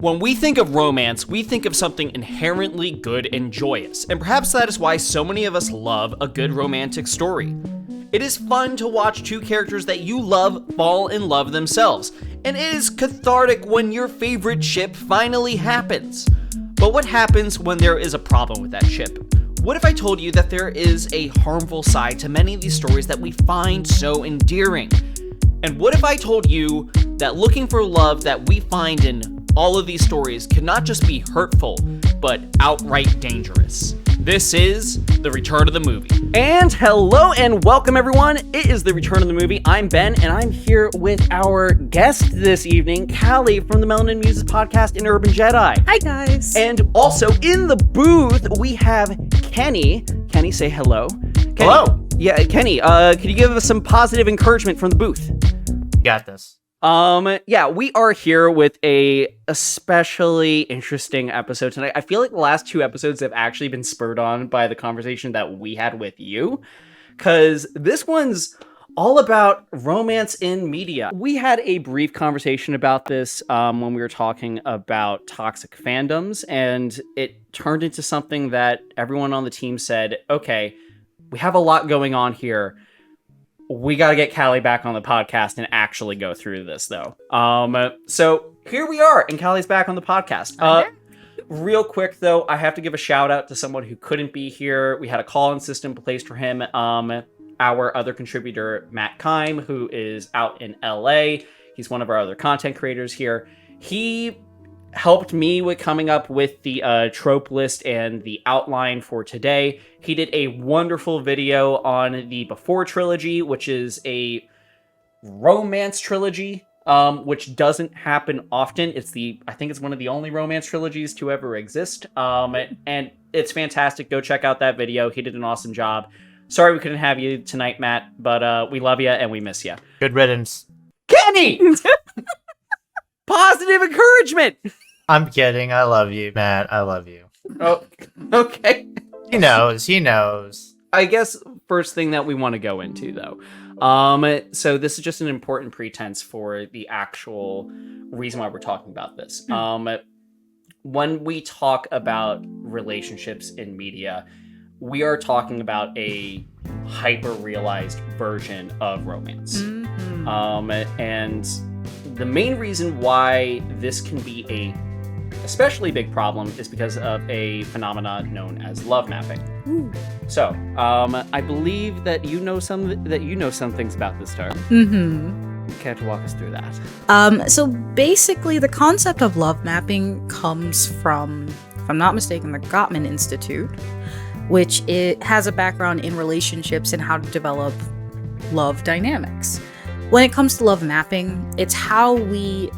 When we think of romance, we think of something inherently good and joyous, and perhaps that is why so many of us love a good romantic story. It is fun to watch two characters that you love fall in love themselves, and it is cathartic when your favorite ship finally happens. But what happens when there is a problem with that ship? What if I told you that there is a harmful side to many of these stories that we find so endearing? And what if I told you that looking for love that we find in all of these stories can not just be hurtful, but outright dangerous? This is The Return of the Movie. And hello and welcome everyone. It is The Return of the Movie. I'm Ben and I'm here with our guest this evening, Calie from the Melanin Muses Podcast and Urban Jedi. Hi guys. And also in the booth, we have Kenny. Kenny, say hello. Kenny, hello. Yeah, Kenny, can you give us some positive encouragement from the booth? Got this. Yeah, we are here with a especially interesting episode tonight. I feel like the last two episodes have actually been spurred on by the conversation that we had with you, because this one's all about romance in media. We had a brief conversation about this when we were talking about toxic fandoms, and it turned into something that everyone on the team said, okay, we have a lot going on here. We got to get Calie back on the podcast and actually go through this, though. So here we are, and Callie's back on the podcast. Real quick, though, I have to give a shout out to someone who couldn't be here. We had a call-in system placed for him. Our other contributor, Matt Kime, who is out in LA. He's one of our other content creators here. He helped me with coming up with the trope list and the outline for today. He did a wonderful video on the Before Trilogy, which is a romance trilogy, which doesn't happen often. I think it's one of the only romance trilogies to ever exist. And it's fantastic. Go check out that video. He did an awesome job. Sorry we couldn't have you tonight, Matt, but we love you and we miss you. Good riddance. Kenny! Positive encouragement! I'm kidding. I love you, Matt. I love you. Oh, okay. He knows. I guess first thing that we want to go into, though. So this is just an important pretense for the actual reason why we're talking about this. When we talk about relationships in media, we are talking about a hyper-realized version of romance. And the main reason why this can be a especially big problem is because of a phenomenon known as love mapping. So, I believe that you know some things about this term. Care to walk us through that? So basically, the concept of love mapping comes from, if I'm not mistaken, the Gottman Institute, which it has a background in relationships and how to develop love dynamics. When it comes to love mapping, it's how we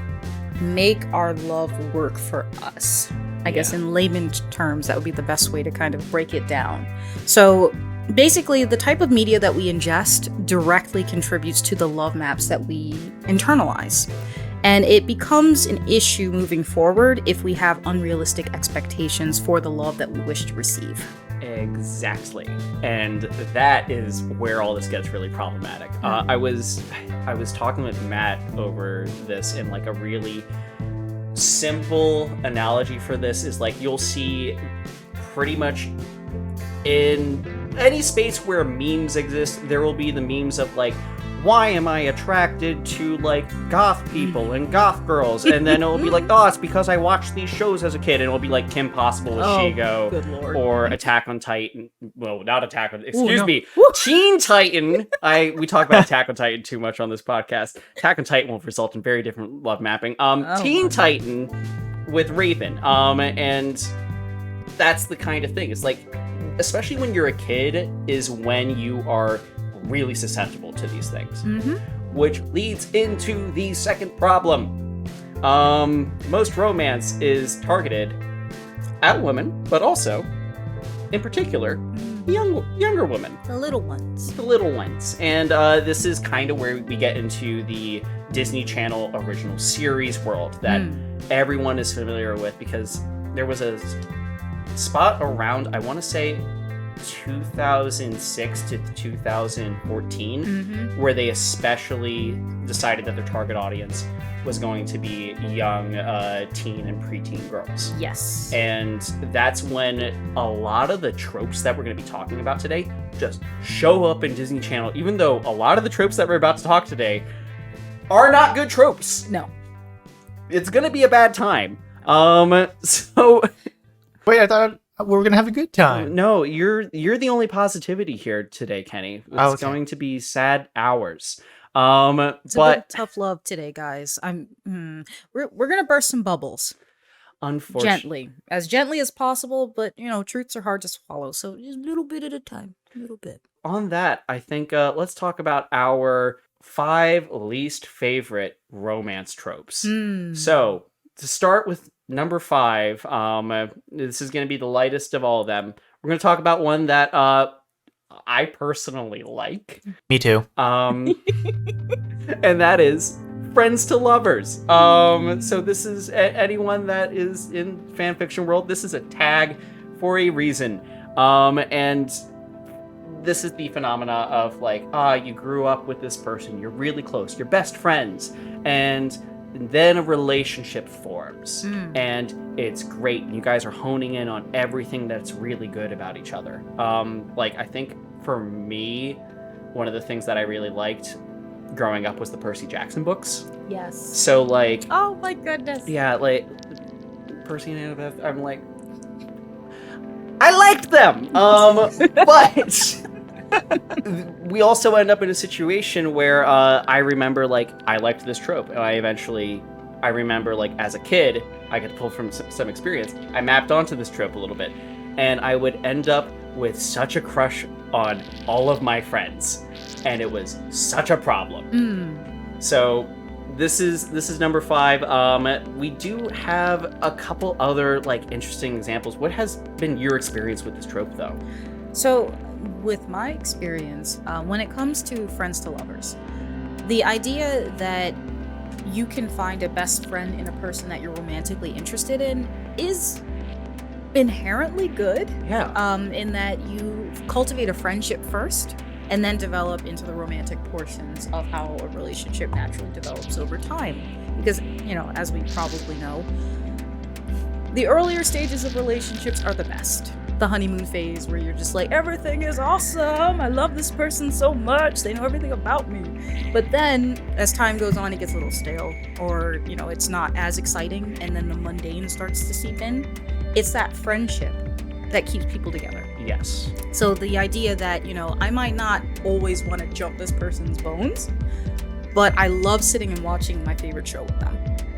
make our love work for us. I guess in layman's terms, that would be the best way to kind of break it down. So basically, the type of media that we ingest directly contributes to the love maps that we internalize. And it becomes an issue moving forward if we have unrealistic expectations for the love that we wish to receive. Exactly. And that is where all this gets really problematic. I was talking with Matt over this, in like a really simple analogy for this is like you'll see pretty much in any space where memes exist, there will be the memes of like, why am I attracted to like goth people and goth girls? And then it'll be like, oh, it's because I watched these shows as a kid. And it'll be like Kim Possible with Shigo, or Attack on Titan. Well, not Attack on, me, Teen Titan. We talk about Attack on Titan too much on this podcast. Attack on Titan will result in very different love mapping. Teen Titan with Raven. And that's the kind of thing. It's like, especially when you're a kid, is when you are really susceptible to these things, which leads into the second problem. Most romance is targeted at women, but also, in particular, younger women. The little ones. And this is kind of where we get into the Disney Channel original series world that everyone is familiar with, because there was a spot around, I want to say, 2006 to 2014, where they especially decided that their target audience was going to be young teen and preteen girls. Yes. And that's when a lot of the tropes that we're going to be talking about today just show up in Disney Channel, even though a lot of the tropes that we're about to talk today are not good tropes. No. It's going to be a bad time. So Wait, I thought we were gonna have a good time. no, you're the only positivity here today, Kenny. It's Okay. going to be sad hours. It's a But bit tough love today, guys. We're gonna burst some bubbles unfortunately, gently as possible. But truths are hard to swallow, so just a little bit at a time, a little bit. on that, I think let's talk about our 5 least favorite romance tropes. So to start with number 5, this is going to be the lightest of all of them. We're going to talk about one that I personally like, Me too. and that is friends to lovers. So this is anyone that is in fanfiction world. This is a tag for a reason, and this is the phenomena of like, you grew up with this person, you're really close, you're best friends, and then a relationship forms, and it's great. You guys are honing in on everything that's really good about each other. Like, I think for me, one of the things that I really liked growing up was the Percy Jackson books. Yes. So, like, Oh my goodness. yeah, like, Percy and Annabeth, I'm like, I liked them! But we also end up in a situation where I remember, like, I liked this trope, and I remember, like, as a kid, I could pull from some experience, I mapped onto this trope a little bit, and I would end up with such a crush on all of my friends, and it was such a problem. So this is number 5. We do have a couple other, like, interesting examples. What has been your experience with this trope, though? So, with my experience, when it comes to friends to lovers, the idea that you can find a best friend in a person that you're romantically interested in is inherently good. Yeah. In that you cultivate a friendship first and then develop into the romantic portions of how a relationship naturally develops over time. Because, as we probably know, the earlier stages of relationships are the best. The honeymoon phase where you're just like, everything is awesome, I love this person so much, they know everything about me. But then as time goes on, it gets a little stale, or it's not as exciting, and then the mundane starts to seep in. It's that friendship that keeps people together. Yes. So the idea that I might not always want to jump this person's bones, but I love sitting and watching my favorite show with them,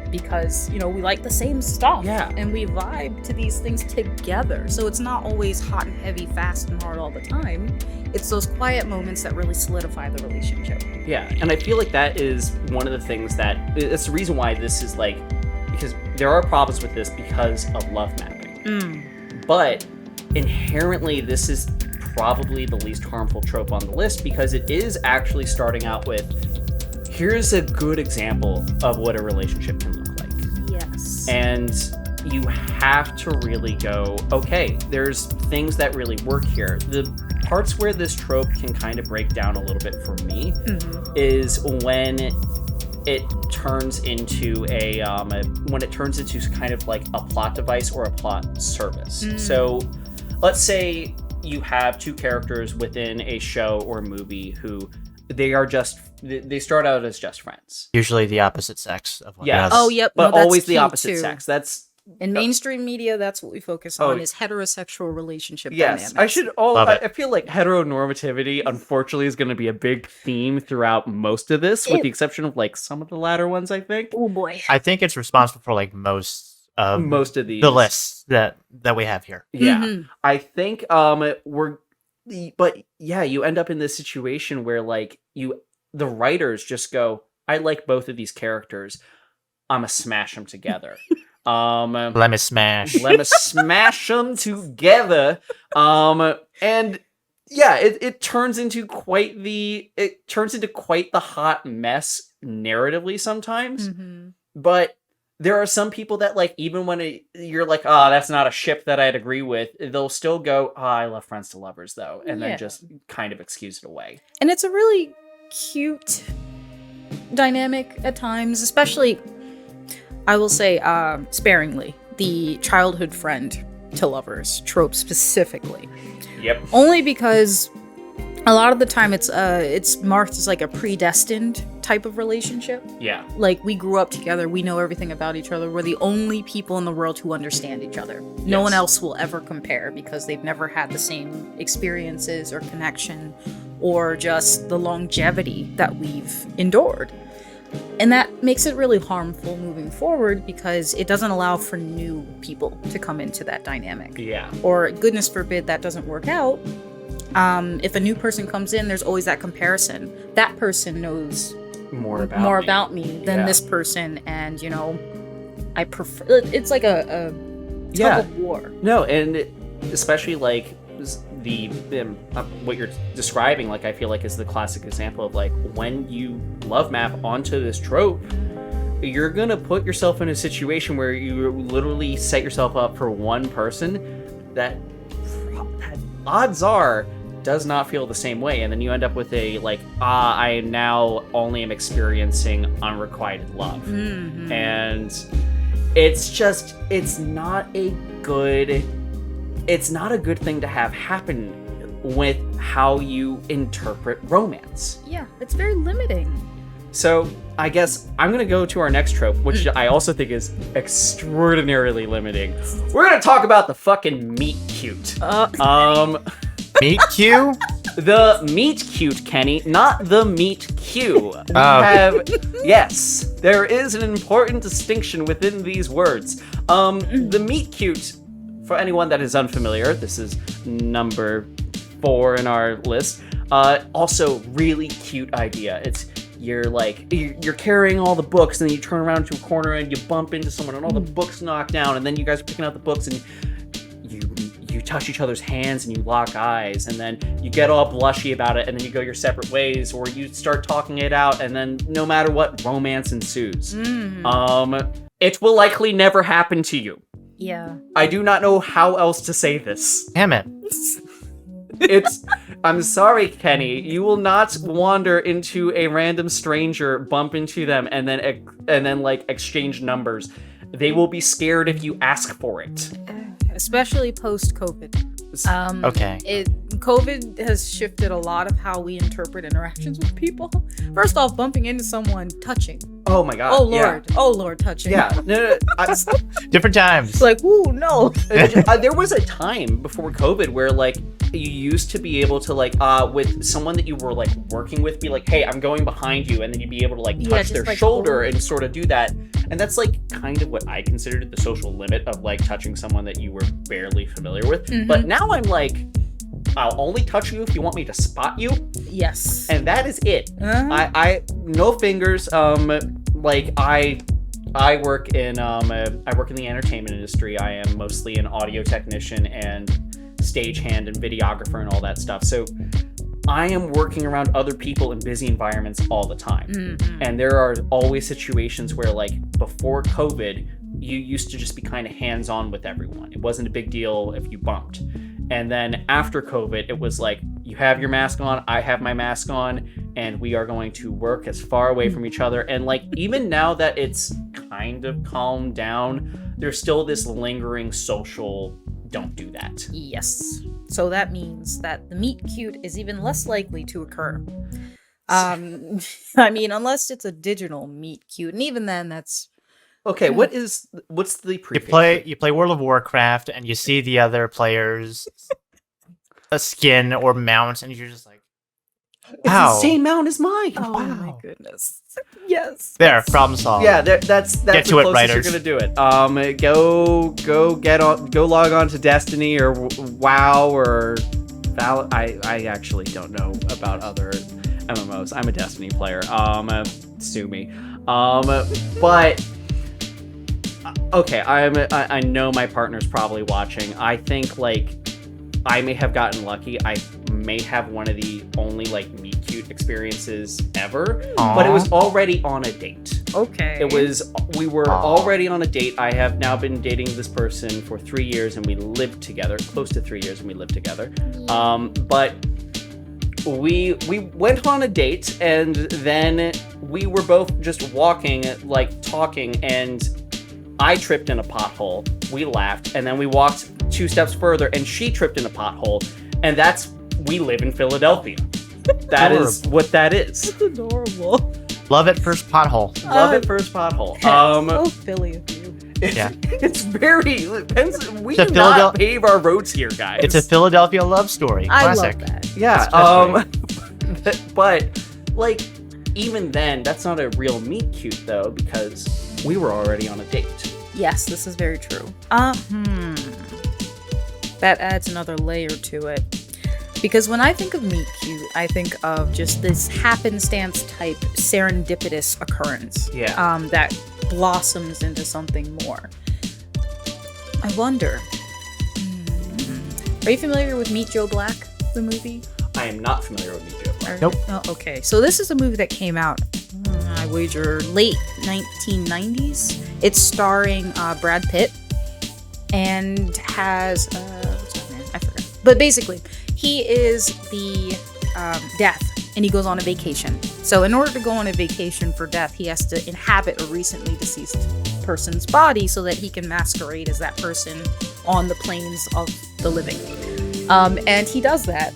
because we like the same stuff, Yeah. and we vibe to these things together. So it's not always hot and heavy, fast and hard all the time. It's those quiet moments that really solidify the relationship. Yeah, and I feel like that is one of the things that's the reason why this is like, because there are problems with this because of love mapping. But inherently, this is probably the least harmful trope on the list, because it is actually starting out with, here's a good example of what a relationship can look like. Yes. And you have to really go, okay, there's things that really work here. The parts where this trope can kind of break down a little bit for me is when it turns into kind of like a plot device or a plot service. So let's say you have 2 characters within a show or movie who they start out as just friends. Usually the opposite sex of one. Yes. Oh, yep. But No, that's always the cute, opposite too. sex. That's In mainstream media, that's what we focus on, Oh. is heterosexual relationship yes. dynamics. Love it. I feel like heteronormativity, unfortunately, is going to be a big theme throughout most of this, with the exception of like some of the latter ones. I think Oh boy. I think it's responsible for like most of most of these the lists that we have here. Yeah, Mhm. I think but yeah, you end up in this situation where like the writers just go, I like both of these characters, I'ma smash them together. Let me smash. Let me smash them together. And yeah, it turns into quite the hot mess narratively sometimes. Mhm. But there are some people that, like, even when you're like, oh, that's not a ship that I'd agree with, they'll still go, oh, I love friends to lovers though, and Yeah. then just kind of excuse it away. And it's a really cute dynamic at times, especially I will say sparingly the childhood friend to lovers trope specifically. Yep. Only because a lot of the time it's marked as like a predestined type of relationship. Yeah. Like, we grew up together, we know everything about each other, we're the only people in the world who understand each other. No one else will ever compare because they've never had the same experiences or connection or just the longevity that we've endured. And that makes it really harmful moving forward because it doesn't allow for new people to come into that dynamic. Yeah. Or, goodness forbid, that doesn't work out. If a new person comes in, there's always that comparison. That person knows more about me than this person, and I prefer. It's like a tug of war. No, and especially like the what you're describing, like I feel like is the classic example of like when you love map onto this trope, you're gonna put yourself in a situation where you literally set yourself up for one person that odds are does not feel the same way, and then you end up with a like I now only am experiencing unrequited love. Mm-hmm. And it's not a good thing to have happen with how you interpret romance. Yeah, it's very limiting. So I guess I'm gonna go to our next trope, which I also think is extraordinarily limiting. We're gonna talk about the fucking meet cute. Meet cute? The meet cute, Kenny, not the meet cue. Yes, there is an important distinction within these words. The meet cute, for anyone that is unfamiliar, this is number 4 in our list. Also, really cute idea. It's you're carrying all the books, and then you turn around to a corner and you bump into someone, and all the books knock down, and then you guys are picking out the books, and you touch each other's hands and you lock eyes, and then you get all blushy about it, and then you go your separate ways, or you start talking it out, and then no matter what, romance ensues. It will likely never happen to you. Yeah. I do not know how else to say this. Damn it. I'm sorry, Kenny. You will not wander into a random stranger, bump into them, and then like exchange numbers. They will be scared if you ask for it. Especially post-COVID. Okay. COVID has shifted a lot of how we interpret interactions with people. First off, bumping into someone, touching. Oh my god. Oh lord. Yeah. Oh lord, touching. Yeah. No. Different times. It's like, ooh, no. There was a time before COVID where like you used to be able to like with someone that you were like working with, be like, hey, I'm going behind you, and then you'd be able to like touch their shoulder and sort of do that. And that's like kind of what I considered the social limit of like touching someone that you were barely familiar with. Mm-hmm. But now I'm like, I'll only touch you if you want me to spot you. Yes. And that is it. I no fingers. Like I work in the entertainment industry. I am mostly an audio technician and stagehand and videographer and all that stuff. So I am working around other people in busy environments all the time. Mm-hmm. And there are always situations where like before COVID, you used to just be kind of hands-on with everyone. It wasn't a big deal if you bumped. And then after COVID, it was like, you have your mask on, I have my mask on, and we are going to work as far away from each other. And like, even now that it's kind of calmed down, there's still this lingering social, don't do that. Yes. So that means that the meet cute is even less likely to occur. I mean, unless it's a digital meet cute, and even then that's... Okay, what's the prefix? You play World of Warcraft, and you see the other players' a skin or mount, and you're just like, wow. It's the same mount as mine. Oh wow. My goodness. Yes. There, problem solved. Yeah, that's Get the to it, closest writers. You're gonna do it. Go log on to Destiny or WoW or I actually don't know about other MMOs. I'm a Destiny player. Sue me. But okay, I know my partner's probably watching. I think like I may have gotten lucky. I may have one of the only like meet cute experiences ever. Aww. But it was already on a date. Okay. We were already on a date. I have now been dating this person for 3 years, and we lived together, close to 3 years, and we lived together. But we went on a date, and then we were both just walking, like talking, and I tripped in a pothole. We laughed, and then we walked 2 steps further, and she tripped in a pothole, and we live in Philadelphia. That is what that is. That's adorable. Love at first pothole. Love at first pothole. So Philly of you. Yeah. It's very. We It's a do not pave our roads here, guys. It's a Philadelphia love story. Classic. I love that. Yeah. But like, even then, that's not a real meet cute though, because we were already on a date. Yes, this is very true. That adds another layer to it. Because when I think of meet cute, I think of just this happenstance type serendipitous occurrence. Yeah. That blossoms into something more. I wonder. Are you familiar with Meet Joe Black, the movie? I am not familiar with Meet Joe Black. Nope. Oh, okay. So this is a movie that came out, I wager, late 1990s. It's starring Brad Pitt and has what's his name? I forgot. But basically, he is the Death, and he goes on a vacation. So in order to go on a vacation for Death, he has to inhabit a recently deceased person's body so that he can masquerade as that person on the plains of the living. And he does that.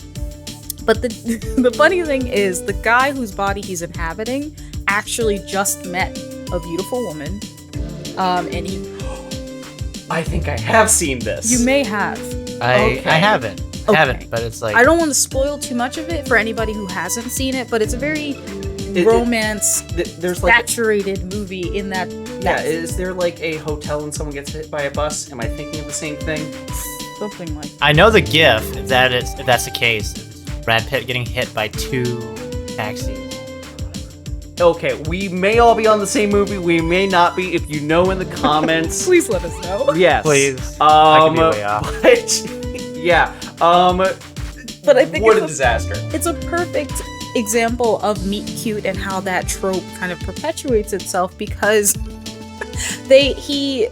But the funny thing is, the guy whose body he's inhabiting actually just met a beautiful woman. And he... I think I have seen this. You may have. I haven't. Okay. Haven't, but it's like... I don't want to spoil too much of it for anybody who hasn't seen it, but it's a very there's like saturated movie in that. Yeah, is there like a hotel and someone gets hit by a bus? Am I thinking of the same thing? Something like that. I know the GIF, if that's the case. It's Brad Pitt getting hit by 2 taxis. Okay, we may all be on the same movie. We may not be. If you know in the comments, Please let us know. yes, Please. I could be way off. But, yeah. But I think what a disaster. It's a perfect example of meet cute and how that trope kind of perpetuates itself, because he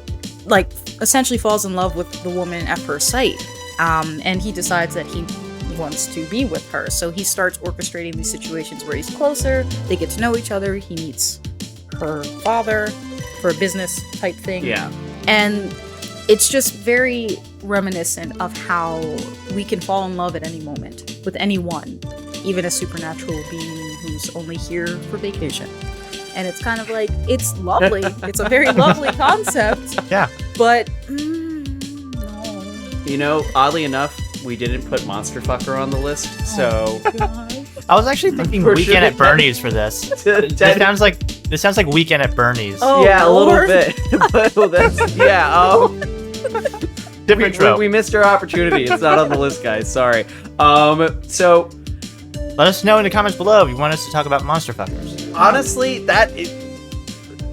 like essentially falls in love with the woman at first sight, and he decides that he wants to be with her, so he starts orchestrating these situations where he's closer, they get to know each other, he meets her father for a business type thing, and it's just very reminiscent of how we can fall in love at any moment with anyone, even a supernatural being who's only here for vacation. And it's kind of like, it's lovely. It's a very lovely concept. Yeah. But, no. You know, oddly enough, we didn't put Monster Fucker on the list, so... I was actually thinking For Weekend sure. at Bernie's for this. This sounds like Weekend at Bernie's. Oh, yeah, Lord. a little bit. But that's, yeah, Different trope. we missed our opportunity. It's not on the list, guys. Sorry. So Let us know in the comments below if you want us to talk about Monster Fuckers. honestly,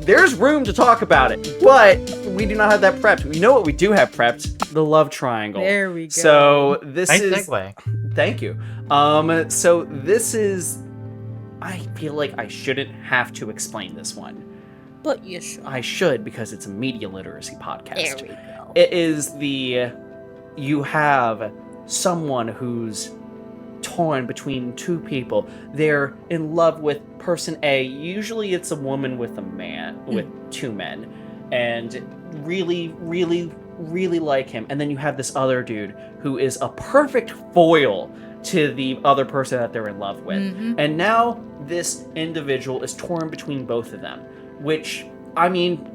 there's room to talk about it, but we do not have that prepped. You know what we do have prepped? The love triangle. There we go. So this Nice is. segue. Thank you. So this is. I feel like I shouldn't have to explain this one. But you should. I should, because it's a media literacy podcast. There we go. It is you have someone who's torn between 2 people. They're in love with person A. Usually it's a woman with a man, with 2 men, and really, really, really like him. And then you have this other dude who is a perfect foil to the other person that they're in love with. And now this individual is torn between both of them, which, I mean,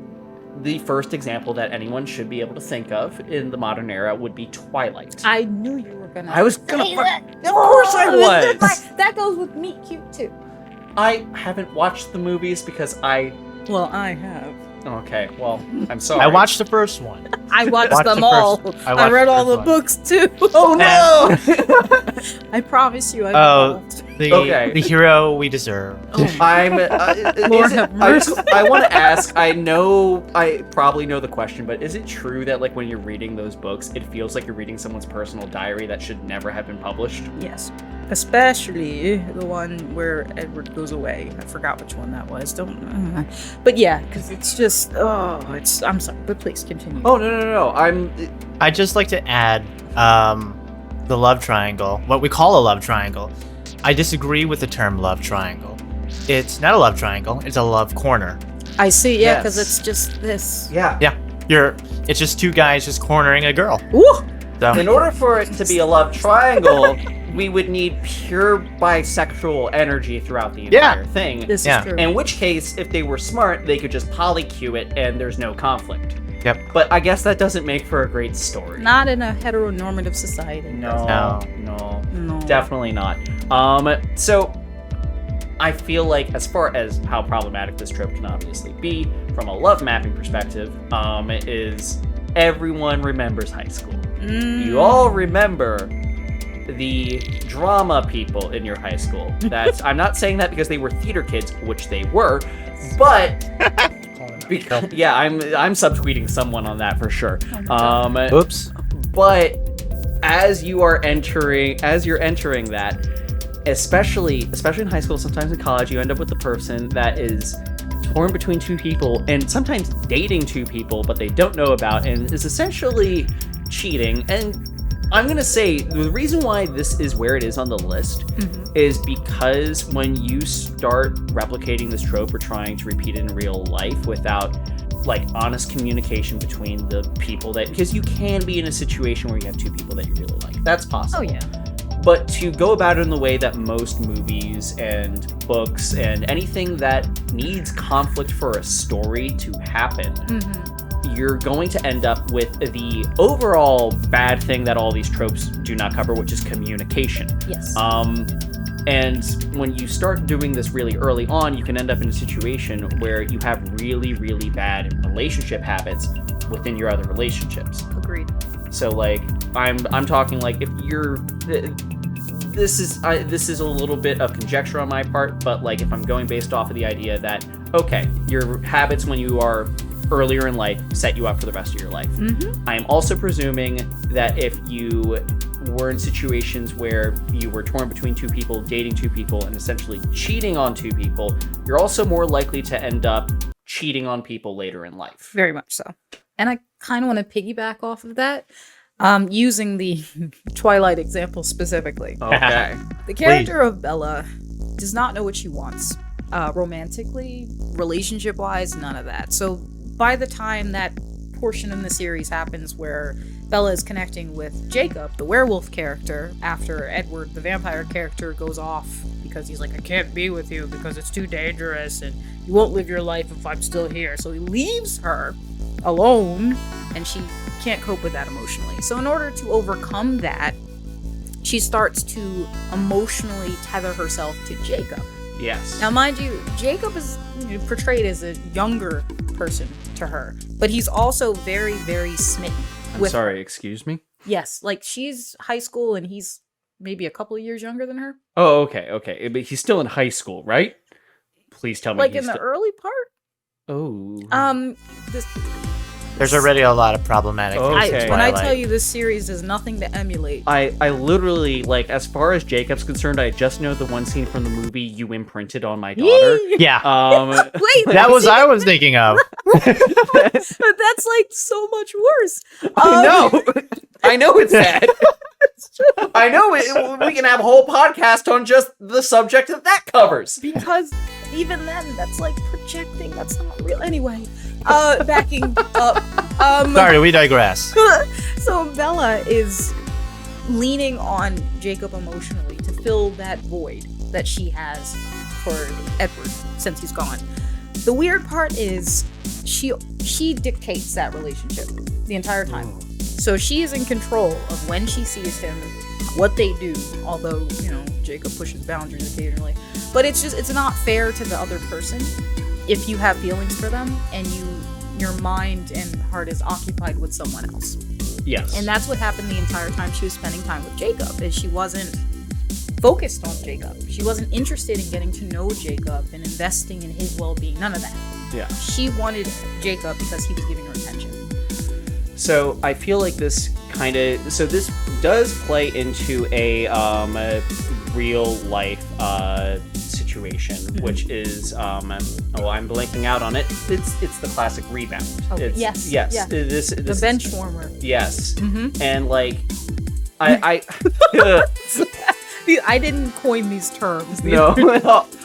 the first example that anyone should be able to think of in the modern era would be Twilight. I knew you were gonna. I was gonna. say that. Of course I was. That goes with meet cute too. I haven't watched the movies because I. Well, I have. Okay, well, I'm sorry. I watched the first one. I watched Watched them the all. first- I watched read the all the first books too. Oh no! I promise you, I'm Oh, involved. the hero we deserve. I'm. Lord have mercy. I want to ask. I know. I probably know the question, but is it true that like when you're reading those books, it feels like you're reading someone's personal diary that should never have been published? Yes. Especially the one where Edward goes away. I forgot which one that was. But yeah, because it's just, I'm sorry, but please continue. Oh no! I'd just like to add the love triangle, what we call a love triangle. I disagree with the term love triangle. It's not a love triangle, it's a love corner. I see, yeah, because Yes. it's just this. Yeah. Yeah. It's just two guys just cornering a girl. Ooh! So, In order for it to be a love triangle, we would need pure bisexual energy throughout the entire thing. This Yeah. is true. In which case, if they were smart, they could just polycue it and there's no conflict. yep. But I guess that doesn't make for a great story. Not in a heteronormative society. No. No. Definitely not. So I feel like as far as how problematic this trope can obviously be from a love mapping perspective, is everyone remembers high school. You all remember the drama people in your high school. I'm not saying that because they were theater kids, which they were, but yeah, I'm subtweeting someone on that for sure. Oops. But as you're entering that, especially in high school, sometimes in college, you end up with the person that is torn between two people and sometimes dating two people, but they don't know about and is essentially cheating. And I'm gonna say the reason why this is where it is on the list is because when you start replicating this trope or trying to repeat it in real life without like honest communication between the people because you can be in a situation where you have two people that you really like. That's possible. Oh, yeah. But to go about it in the way that most movies and books and anything that needs conflict for a story to happen, you're going to end up with the overall bad thing that all these tropes do not cover, which is communication. Yes. And when you start doing this really early on, you can end up in a situation where you have really, really bad relationship habits within your other relationships. Agreed. So like I'm talking like if you're this is a little bit of conjecture on my part, but like if I'm going based off of the idea that okay, your habits when you are earlier in life set you up for the rest of your life. I am also presuming that if you were in situations where you were torn between two people, dating two people, and essentially cheating on two people, you're also more likely to end up cheating on people later in life. Very much so. And I kind of want to piggyback off of that, using the Twilight example specifically. Okay. The character of Bella does not know what she wants. Romantically, relationship-wise, none of that. So by the time that portion in the series happens where Bella is connecting with Jacob, the werewolf character, after Edward, the vampire character, goes off because he's like, I can't be with you because it's too dangerous and you won't live your life if I'm still here. So he leaves her alone and she can't cope with that emotionally. So in order to overcome that, she starts to emotionally tether herself to Jacob. Yes. Now, mind you, Jacob is portrayed as a younger person to her, but he's also very, very smitten. I'm sorry, excuse me? Yes, like she's high school and he's maybe a couple of years younger than her. Oh, okay. But he's still in high school, right? Please tell me Like he's in the early part? Oh. There's already a lot of problematic things Okay. in When I Twilight. tell you this series is nothing to emulate. I literally, like, as far as Jacob's concerned, I just know the one scene from the movie you imprinted on my daughter. Yeah. Wait, That was I was thinking of. but that's like so much worse. I know it's sad. I know we can have a whole podcast on just the subject that covers. Because even then, that's like projecting. That's not real. Anyway, backing up. Sorry, we digress. So Bella is leaning on Jacob emotionally to fill that void that she has for Edward since he's gone. The weird part is she dictates that relationship the entire time. So she is in control of when she sees him, what they do, although, Jacob pushes boundaries occasionally. But it's not fair to the other person if you have feelings for them and your mind and heart is occupied with someone else. Yes. And that's what happened the entire time she was spending time with Jacob, is she wasn't focused on Jacob. She wasn't interested in getting to know Jacob and investing in his well-being. None of that. Yeah. She wanted Jacob because he was giving her attention. So I feel like this this does play into a real life situation, which is I'm blanking out on it. It's the classic rebound. Oh, It's, yes. yes. Yeah. This The bench warmer. Yes. Mm-hmm. And like I I didn't coin these terms. No.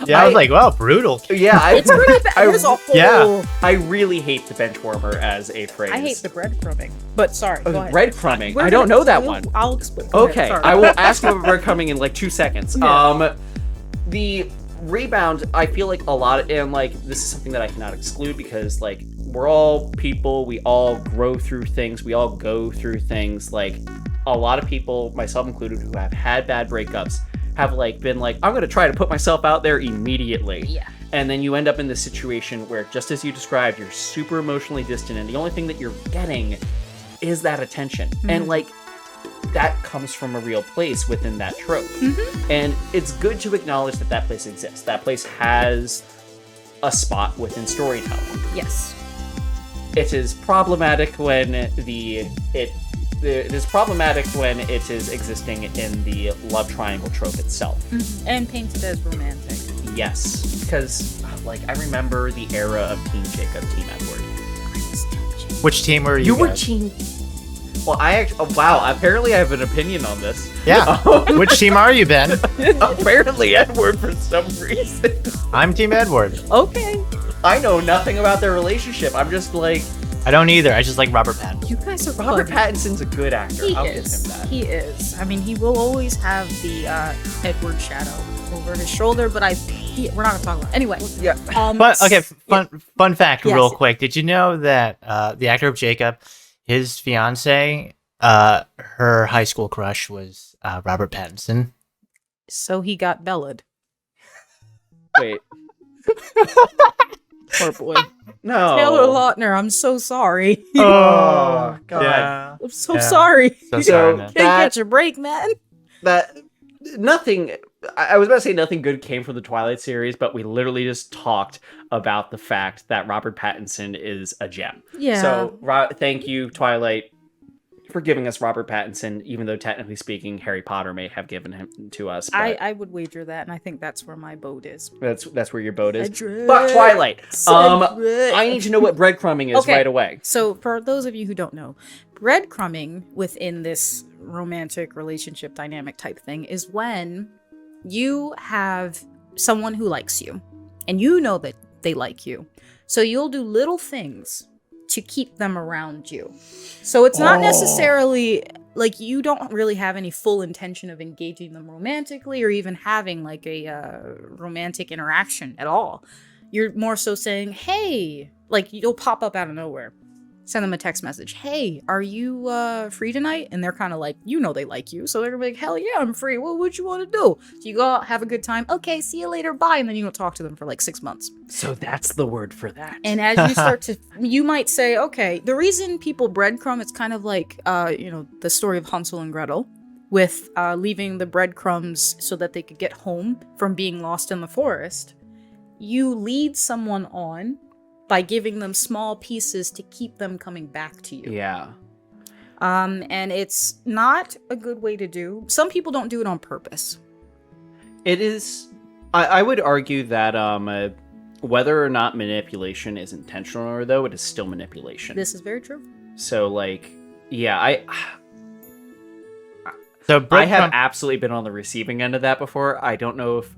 Yeah, I was like, wow, brutal. Yeah, It's pretty bad. There's a whole... Yeah. I really hate the bench warmer as a phrase. I hate the breadcrumbing. But sorry, go ahead. Breadcrumbing. I don't know that one. I'll explain. Go Okay, ahead, sorry. I will ask you about breadcrumbing in like 2 seconds. Yeah. The rebound, I feel like a lot, and like this is something that I cannot exclude because like we're all people, we all grow through things, we all go through things. Like a lot of people, myself included, who have had bad breakups, have like been like, I'm gonna try to put myself out there immediately. Yeah. And then you end up in this situation where, just as you described, you're super emotionally distant, and the only thing that you're getting is that attention. And like, that comes from a real place within that trope. And it's good to acknowledge that that place exists. That place has a spot within storytelling. Yes. It is problematic when it is problematic when it is existing in the love triangle trope itself. And painted as romantic. Yes, because like I remember the era of Team Jacob, Team Edward. Which team were you? You were guys? Team. Well, I actually. Oh, wow. Apparently, I have an opinion on this. Yeah. Which team are you, Ben? Apparently, Edward for some reason. I'm Team Edward. Okay. I know nothing about their relationship. I'm just like, I don't either. I just like Robert Pattinson. You guys are Robert funny. Pattinson's a good actor. He I'll is. give him that. He is. I mean, he will always have the Edward shadow over his shoulder, but we're not gonna talk about it. Anyway. Yeah. But okay, fun fact, Yes. real quick. Did you know that the actor of Jacob, his fiance, her high school crush was Robert Pattinson? So he got bellaed. Wait. Poor boy. No. Taylor Lautner, I'm so sorry. Oh, God. Yeah. I'm so sorry. So sorry, man. Can't catch a break, man. That nothing. I was about to say nothing good came from the Twilight series, but we literally just talked about the fact that Robert Pattinson is a gem. Yeah. So thank you, Twilight, for giving us Robert Pattinson, even though technically speaking, Harry Potter may have given him to us. But I would wager that, and I think that's where my boat is. that's where your boat is. Cedric. But Twilight, Cedric. I need to know what breadcrumbing is Okay. right away. So, for those of you who don't know, breadcrumbing within this romantic relationship dynamic type thing is when you have someone who likes you, and you know that they like you. So you'll do little things to keep them around you. So it's not necessarily like you don't really have any full intention of engaging them romantically or even having like a romantic interaction at all. You're more so saying, hey, like you'll pop up out of nowhere. Send them a text message. Hey, are you free tonight? And they're kind of like, you know they like you. So they're going to be like, hell yeah, I'm free. Well, what you want to do? So you go out, have a good time. Okay, see you later. Bye. And then you don't talk to them for like 6 months. So that's the word for that. And as you start to, you might say, okay, the reason people breadcrumb, it's kind of like, the story of Hansel and Gretel with leaving the breadcrumbs so that they could get home from being lost in the forest. You lead someone on by giving them small pieces to keep them coming back to you. Yeah. And it's not a good way to do. Some people don't do it on purpose. It is. I would argue that whether or not manipulation is intentional or though, it is still manipulation. This is very true. So like, yeah, So I have absolutely been on the receiving end of that before. I don't know if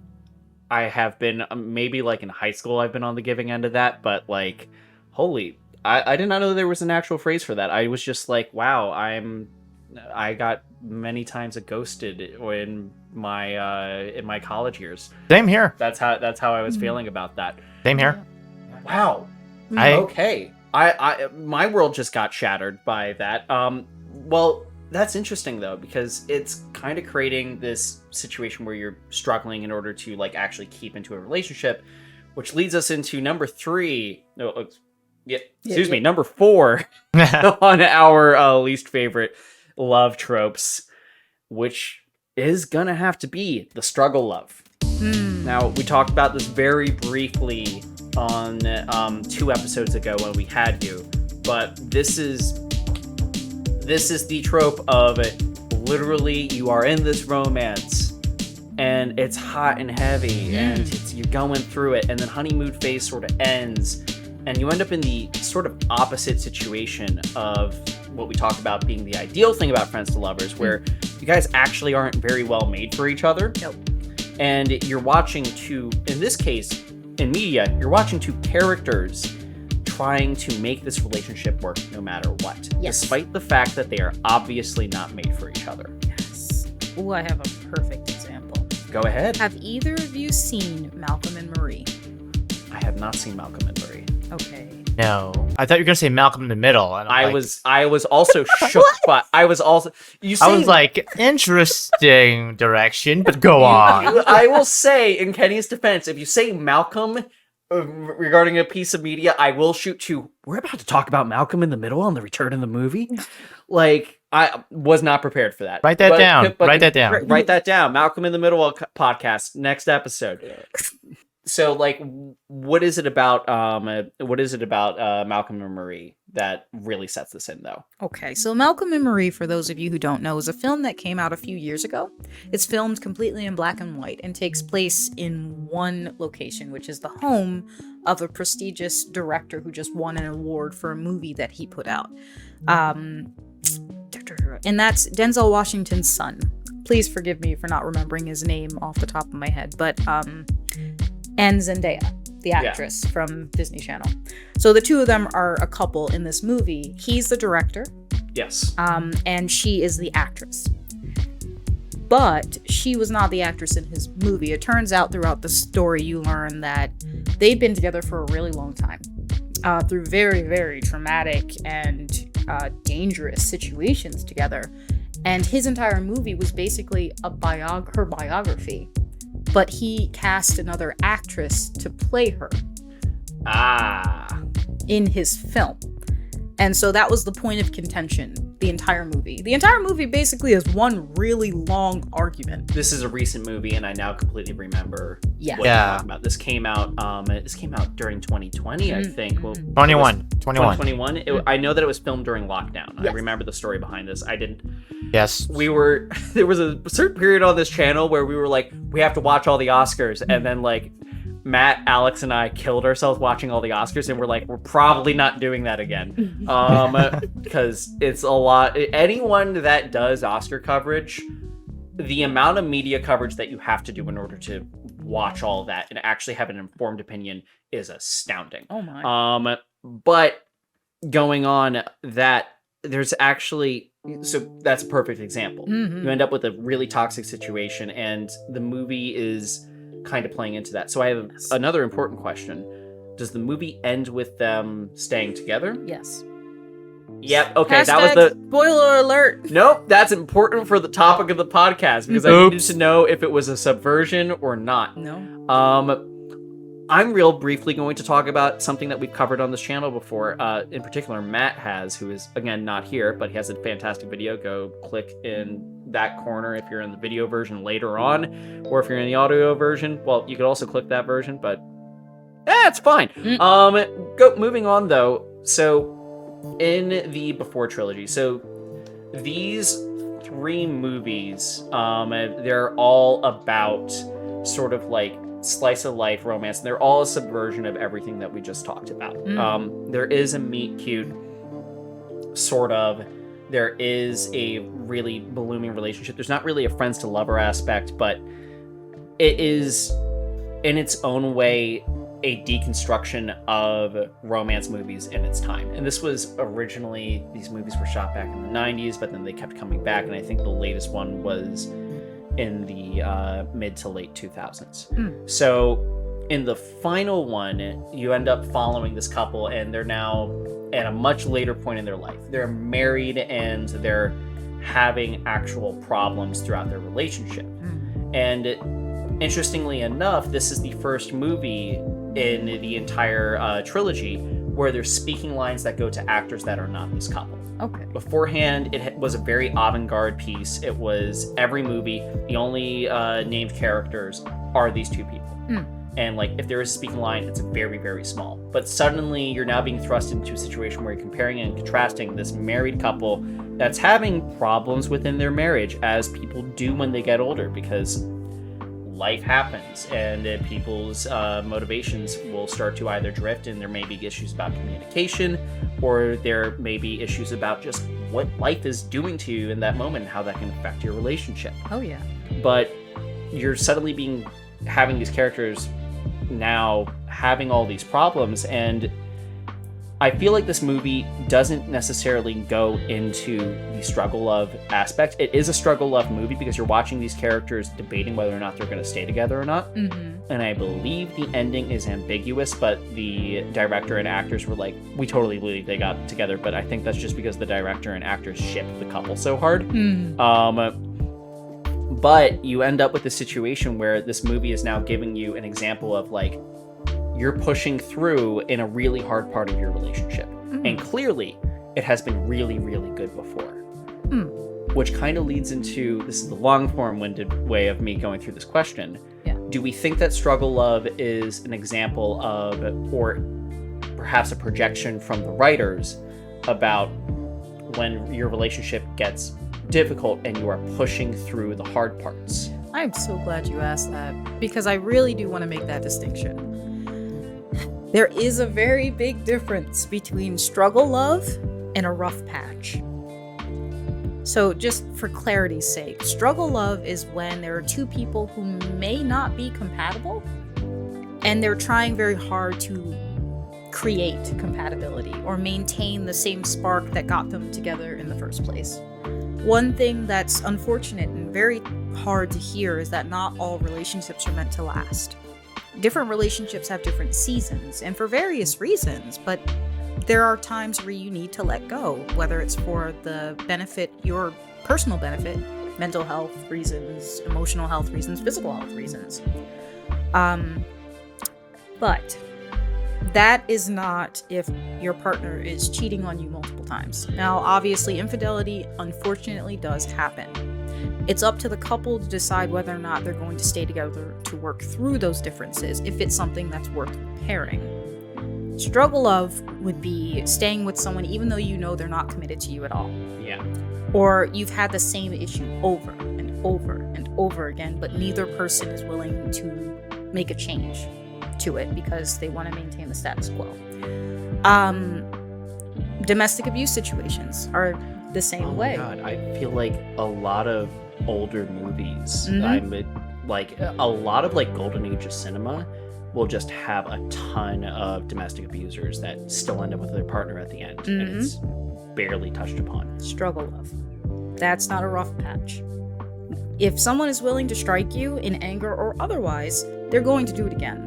I have been, maybe like in high school I've been on the giving end of that, but like, holy, I did not know there was an actual phrase for that. I was just like, wow, I got many times ghosted in my college years. Same here. That's how I was feeling about that. Same here. Wow. Okay. I my world just got shattered by that. Well, that's interesting though, because it's kind of creating this situation where you're struggling in order to like actually keep into a relationship, which leads us into number 3. Number 4 on our least favorite love tropes, which is gonna have to be the struggle love. Now, we talked about this very briefly on 2 episodes ago when we had you, but this is the trope of literally you are in this romance and it's hot and heavy and you're going through it, and then honeymoon phase sort of ends and you end up in the sort of opposite situation of what we talked about being the ideal thing about friends to lovers, where you guys actually aren't very well made for each other. Nope. And you're watching two, in this case, in media, you're watching two characters trying to make this relationship work no matter what, Yes. despite the fact that they are obviously not made for each other. Yes. Oh, I have a perfect example. Go ahead. Have either of you seen Malcolm and Marie? I have not seen Malcolm and Marie. Okay. No. I thought you were going to say Malcolm in the Middle. And I was also shook, but I was also I was like, interesting direction, but go on. I will say, in Kenny's defense, if you say Malcolm regarding a piece of media, I will shoot to, we're about to talk about Malcolm in the Middle on the return of the movie. Like, I was not prepared for that. Write that down. Write that down. Write that down. Malcolm in the Middle podcast, next episode. So, like, what is it about Malcolm and Marie that really sets this in, though? Okay, so Malcolm and Marie, for those of you who don't know, is a film that came out a few years ago. It's filmed completely in black and white and takes place in one location, which is the home of a prestigious director who just won an award for a movie that he put out. And that's Denzel Washington's son. Please forgive me for not remembering his name off the top of my head, but and Zendaya, the actress from Disney Channel. So the two of them are a couple in this movie. He's the director. Yes. And she is the actress. But she was not the actress in his movie. It turns out throughout the story you learn that they've been together for a really long time. Through very, very traumatic and dangerous situations together. And his entire movie was basically her biography. But he cast another actress to play her in his film. And so that was the point of contention, the entire movie. The entire movie basically is one really long argument. This is a recent movie, and I now completely remember what you're talking about. This came out during 2020, I think. Well, 21. 2021. I know that it was filmed during lockdown. Yes. I remember the story behind this. I didn't. Yes. There was a certain period on this channel where we were like, we have to watch all the Oscars, and then like Matt, Alex, and I killed ourselves watching all the Oscars, and we're like, we're probably not doing that again. Because it's a lot. Anyone that does Oscar coverage, the amount of media coverage that you have to do in order to watch all of that and actually have an informed opinion is astounding. Oh my. But going on that, there's actually, so that's a perfect example. Mm-hmm. You end up with a really toxic situation, and the movie is kind of playing into that. So I have another important question. Does the movie end with them staying together? Yes. Yep. Okay, Hashtag that was the spoiler alert. Nope, that's important for the topic of the podcast because I needed to know if it was a subversion or not. No. I'm real briefly going to talk about something that we've covered on this channel before. In particular, Matt has, who is, again, not here, but he has a fantastic video. Go click in that corner if you're in the video version later on, or if you're in the audio version. Well, you could also click that version, but it's fine. Moving on, though. So, in the Before trilogy, so these three movies, they're all about sort of like slice of life romance, and they're all a subversion of everything that we just talked about. There is a meet cute, sort of. There is a really blooming relationship. There's not really a friends to lover aspect, but it is in its own way a deconstruction of romance movies in its time. And this was originally, these movies were shot back in the 90s, but then they kept coming back, and I think the latest one was in the mid to late 2000s. So in the final one, you end up following this couple, and they're now at a much later point in their life. They're married, and they're having actual problems throughout their relationship. And interestingly enough, this is the first movie in the entire trilogy where there's speaking lines that go to actors that are not this couple. Okay. Beforehand, it was a very avant-garde piece. It was every movie, the only named characters are these two people. And like, if there is a speaking line, it's very, very small. But suddenly, you're now being thrust into a situation where you're comparing and contrasting this married couple that's having problems within their marriage, as people do when they get older, because life happens, and people's motivations will start to either drift, and there may be issues about communication, or there may be issues about just what life is doing to you in that moment and how that can affect your relationship. Oh yeah. But you're suddenly having these characters now having all these problems, and I feel like this movie doesn't necessarily go into the struggle love aspect. It is a struggle love movie because you're watching these characters debating whether or not they're going to stay together or not. Mm-hmm. And I believe the ending is ambiguous, but the director and actors were like, we totally believe they got together, but I think that's just because the director and actors shipped the couple so hard. But you end up with a situation where this movie is now giving you an example of like, you're pushing through in a really hard part of your relationship. And clearly, it has been really, really good before. Which kind of leads into, this is the long form-winded way of me going through this question. Yeah. Do we think that struggle love is an example of, or perhaps a projection from the writers about when your relationship gets difficult and you are pushing through the hard parts? I'm so glad you asked that, because I really do want to make that distinction. There is a very big difference between struggle love and a rough patch. So just for clarity's sake, struggle love is when there are two people who may not be compatible and they're trying very hard to create compatibility or maintain the same spark that got them together in the first place. One thing that's unfortunate and very hard to hear is that not all relationships are meant to last. Different relationships have different seasons, and for various reasons, but there are times where you need to let go, whether it's for the benefit, your personal benefit, mental health reasons, emotional health reasons, physical health reasons. But that is not if your partner is cheating on you multiple times. Now, obviously, infidelity unfortunately does happen. It's up to the couple to decide whether or not they're going to stay together to work through those differences if it's something that's worth repairing. Struggle love would be staying with someone even though you know they're not committed to you at all. Yeah. Or you've had the same issue over and over and over again, but neither person is willing to make a change to it because they want to maintain the status quo. Domestic abuse situations are the same way. Oh my God, I feel like a lot of older movies, like a lot of like golden age of cinema will just have a ton of domestic abusers that still end up with their partner at the end, and it's barely touched upon. Struggle love. That's not a rough patch. If someone is willing to strike you in anger or otherwise, they're going to do it again.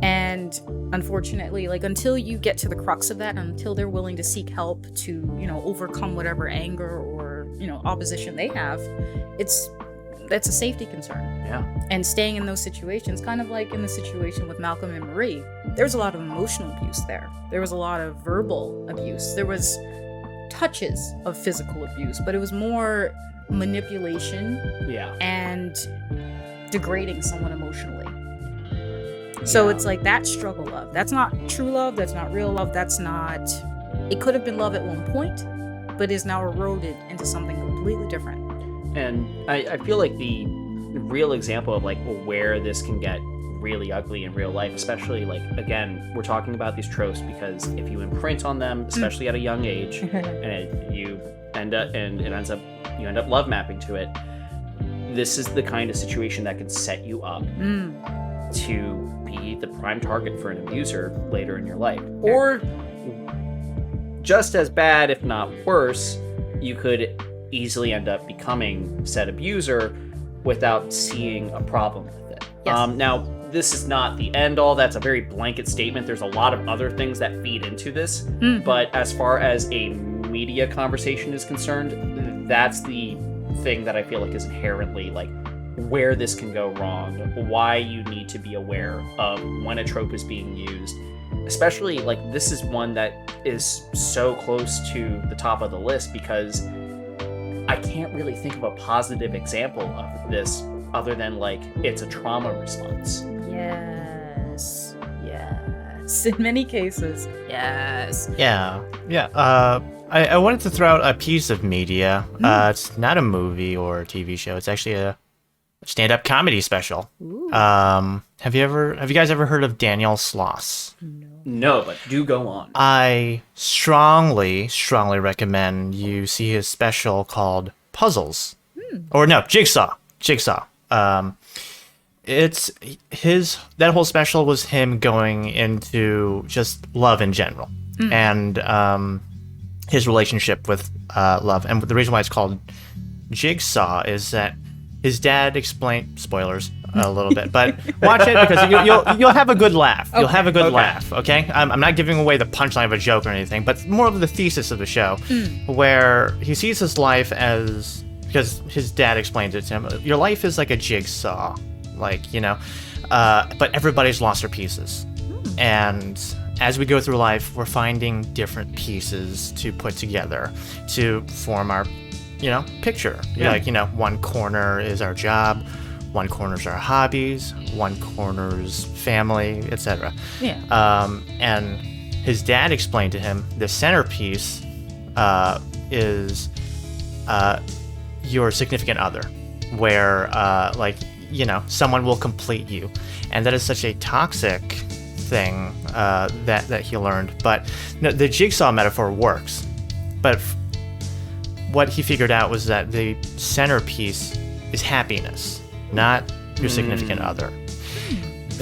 And unfortunately, like until you get to the crux of that, until they're willing to seek help to, overcome whatever anger or, opposition they have, that's a safety concern. Yeah. And staying in those situations, kind of like in the situation with Malcolm and Marie, there was a lot of emotional abuse there. There was a lot of verbal abuse. There was touches of physical abuse, but it was more manipulation and degrading someone emotionally. So it's like that struggle love. That's not true love. That's not real love. It could have been love at one point, but is now eroded into something completely different. And I feel like the real example of like where this can get really ugly in real life, especially like, again, we're talking about these tropes because if you imprint on them, especially at a young age, and you end up love mapping to it, this is the kind of situation that can set you up to be the prime target for an abuser later in your life. Or just as bad, if not worse, you could easily end up becoming said abuser without seeing a problem with it. Yes. Now, this is not the end all. That's a very blanket statement. There's a lot of other things that feed into this. But as far as a media conversation is concerned, that's the thing that I feel like is inherently like where this can go wrong, why you need to be aware of when a trope is being used. Especially like this is one that is so close to the top of the list because I can't really think of a positive example of this other than like it's a trauma response. Yes. In many cases, yes. Yeah. I wanted to throw out a piece of media. It's not a movie or a TV show. It's actually a stand-up comedy special. Have you guys ever heard of Daniel Sloss? No. No, but do go on. I strongly recommend you see his special called Puzzles. Or no, Jigsaw. It's that whole special was him going into just love in general and his relationship with love. And the reason why it's called Jigsaw is that his dad explained, spoilers a little bit, but watch it because you'll have a good laugh. You'll have a good laugh, okay? I'm not giving away the punchline of a joke or anything, but more of the thesis of the show, where he sees his life as, because his dad explains it to him, your life is like a jigsaw, like, you know, but everybody's lost their pieces. And as we go through life, we're finding different pieces to put together to form our, you know, picture. Yeah. Like, you know, one corner is our job, one corner's our hobbies, one corner's family, etc. Yeah. And his dad explained to him the centerpiece is your significant other, where like, you know, someone will complete you, and that is such a toxic thing that he learned. But no, the jigsaw metaphor works, but what he figured out was that the centerpiece is happiness, not your significant other.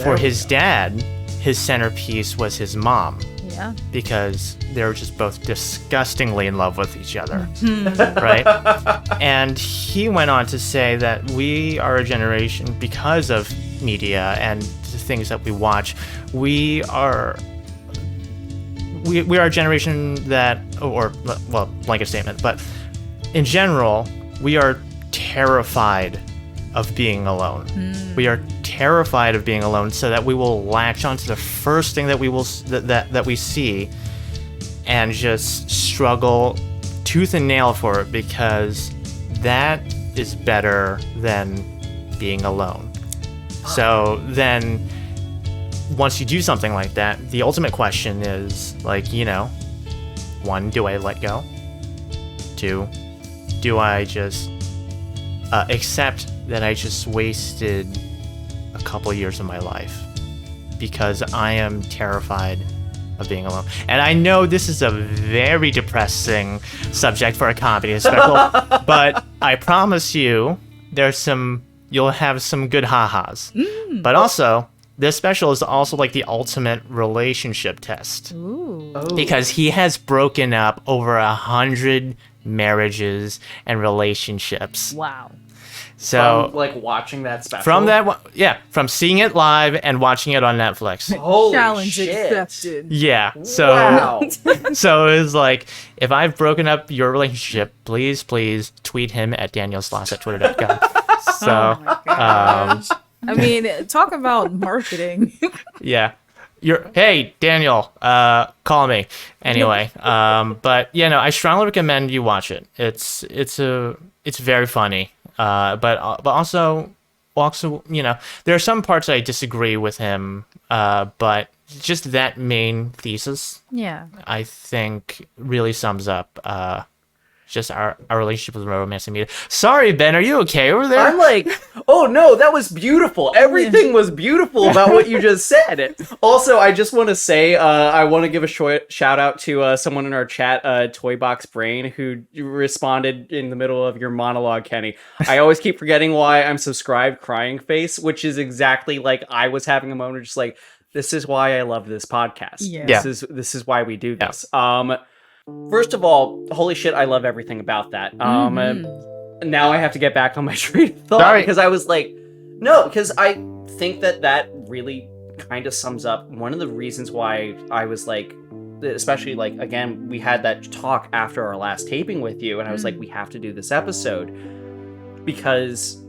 For his dad, his centerpiece was his mom. Yeah. Because they were just both disgustingly in love with each other, right? And he went on to say that we are a generation, because of media and the things that we watch, we are a generation that, or well, blanket statement, but in general, we are terrified of being alone. We are terrified of being alone, so that we will latch onto the first thing that we will that we see, and just struggle tooth and nail for it, because that is better than being alone. So then, once you do something like that, the ultimate question is, like, you know, 1, do I let go? 2, do I just accept that I just wasted a couple years of my life because I am terrified of being alone? And I know this is a very depressing subject for a comedy special, but I promise you you'll have some good ha-has. But also, this special is also like the ultimate relationship test. Ooh. Oh. Because he has broken up over 100 marriages and relationships. Wow. So From, like, watching that special? from that one, yeah, from seeing it live and watching it on Netflix. Holy Challenge shit. accepted. Yeah. So Wow. so it's like, if I've broken up your relationship, please tweet him at danielsloss@twitter.com. So Oh my gosh. I mean, talk about marketing. yeah. Hey, Daniel, call me. Anyway, but yeah, no, I strongly recommend you watch it. It's very funny. But also, you know, there are some parts I disagree with him, but just that main thesis, Yeah. I think, really sums up just our relationship with romance and media. Sorry, Ben, are you okay over there? I'm like, oh no, that was beautiful. Everything was beautiful about what you just said. Also, I just want to say, I want to give a shout out to someone in our chat, Toybox Brain, who responded in the middle of your monologue, Kenny. I always keep forgetting why I'm subscribed, crying face, which is exactly like I was having a moment, just like, this is why I love this podcast. Yeah. This is why we do this. First of all, holy shit, I love everything about that. Now I have to get back on my train of thought. Sorry. Because I was like, no, because I think that really kind of sums up one of the reasons why I was like, especially like, again, we had that talk after our last taping with you, and I was like, we have to do this episode because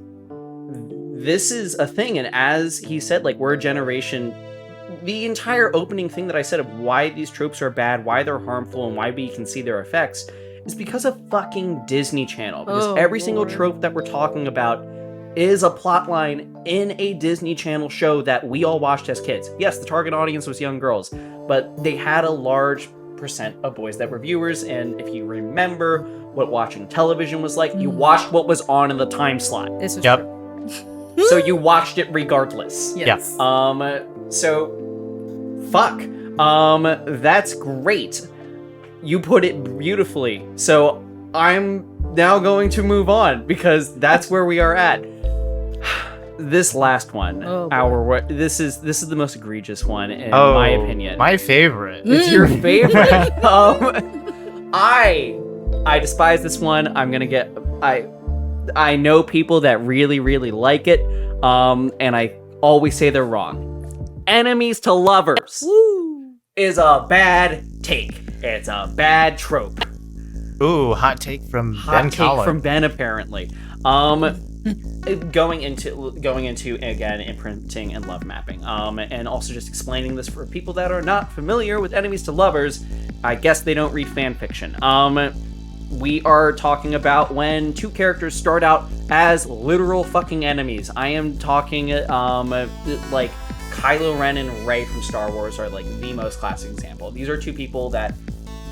this is a thing. And as he said, like, we're a generation. The entire opening thing that I said of why these tropes are bad, why they're harmful, and why we can see their effects is because of fucking Disney Channel. Because every single trope that we're talking about is a plotline in a Disney Channel show that we all watched as kids. Yes, the target audience was young girls, but they had a large percent of boys that were viewers, and if you remember what watching television was like, you watched what was on in the time slot. This is Yep. true. So you watched it regardless. Yes. So, fuck. That's great. You put it beautifully. So I'm now going to move on because that's where we are at. This last one, this is the most egregious one in my opinion. My favorite. It's your favorite. I despise this one. I know people that really, really like it. And I always say they're wrong. Enemies to lovers is a bad take. It's a bad trope. Ooh, hot take from Hot Ben take Collin. from Ben, apparently. Going into again imprinting and love mapping, and also just explaining this for people that are not familiar with enemies to lovers. I guess they don't read fan fiction. We are talking about when two characters start out as literal fucking enemies. I am talking like Kylo Ren and Rey from Star Wars are like the most classic example. These are two people that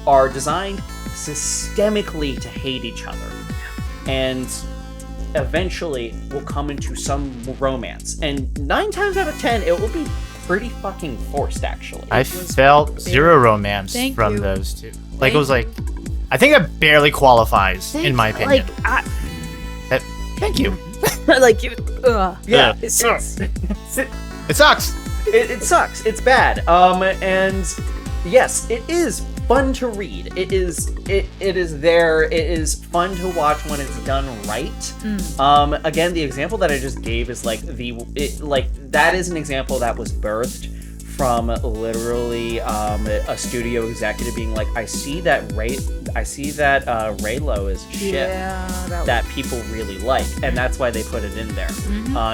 are designed systemically to hate each other, and eventually will come into some romance. And 9 times out of 10, it will be pretty fucking forced, actually. I felt zero romance from those two. Like, it was like, I think that barely qualifies, in my opinion. Thank you. Like, you, Yeah, it sucks. It sucks. It sucks. It's bad. And yes, it is fun to read. It is there. It is fun to watch when it's done right. Again, the example that I just gave is like that is an example that was birthed from literally a studio executive being like, I see that Raylo is shit that people really like, and that's why they put it in there.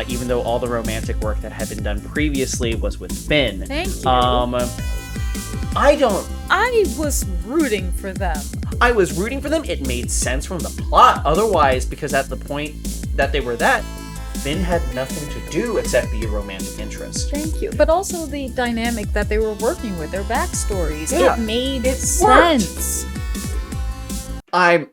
Even though all the romantic work that had been done previously was with Finn. Thank you. I was rooting for them. I was rooting for them. It made sense from the plot. Otherwise, because at the point that they were that, Finn had nothing to do except be a romantic interest. Thank you. But also the dynamic that they were working with, their backstories. Yeah, it made sense. I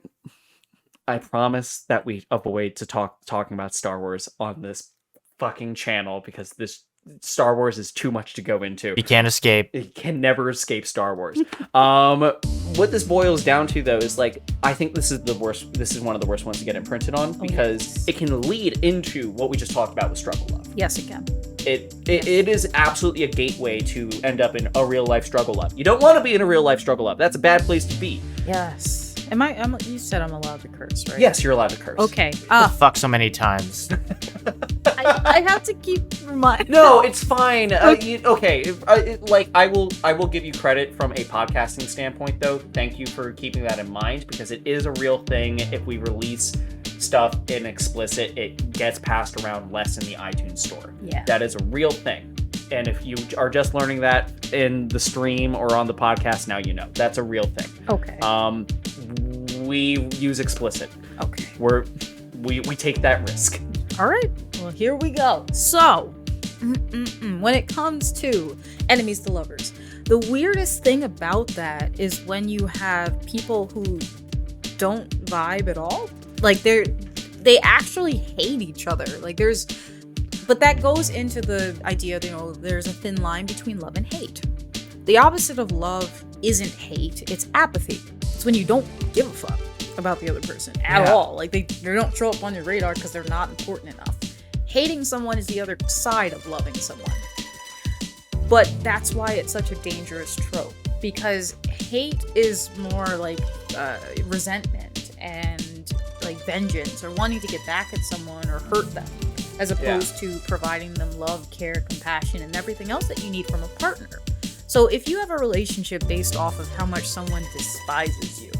promise that we avoid talking about Star Wars on this fucking channel because this Star Wars is too much to go into. You can't escape. It can never escape Star Wars. What this boils down to, though, is like, I think this is the worst. This is one of the worst ones to get imprinted on because it can lead into what we just talked about with struggle love. Yes, it can. It is absolutely a gateway to end up in a real life struggle love. You don't want to be in a real life struggle love. That's a bad place to be. Yes. You said I'm allowed to curse, right? Yes, you're allowed to curse. Okay. Fuck so many times. I have to keep reminding. No, it's fine. Okay. I will give you credit from a podcasting standpoint, though. Thank you for keeping that in mind because it is a real thing. If we release stuff in explicit, it gets passed around less in the iTunes store. Yeah. That is a real thing. And if you are just learning that in the stream or on the podcast, now you know. That's a real thing. Okay. We use explicit. Okay. We take that risk. All right. Well, here we go. So, when it comes to enemies to lovers, the weirdest thing about that is when you have people who don't vibe at all. Like they actually hate each other. But that goes into the idea that, there's a thin line between love and hate. The opposite of love isn't hate, it's apathy. It's when you don't give a fuck about the other person at all. Like they don't show up on your radar because they're not important enough. Hating someone is the other side of loving someone. But that's why it's such a dangerous trope, because hate is more like resentment and like vengeance or wanting to get back at someone or hurt them, as opposed to providing them love, care, compassion, and everything else that you need from a partner. So if you have a relationship based off of how much someone despises you,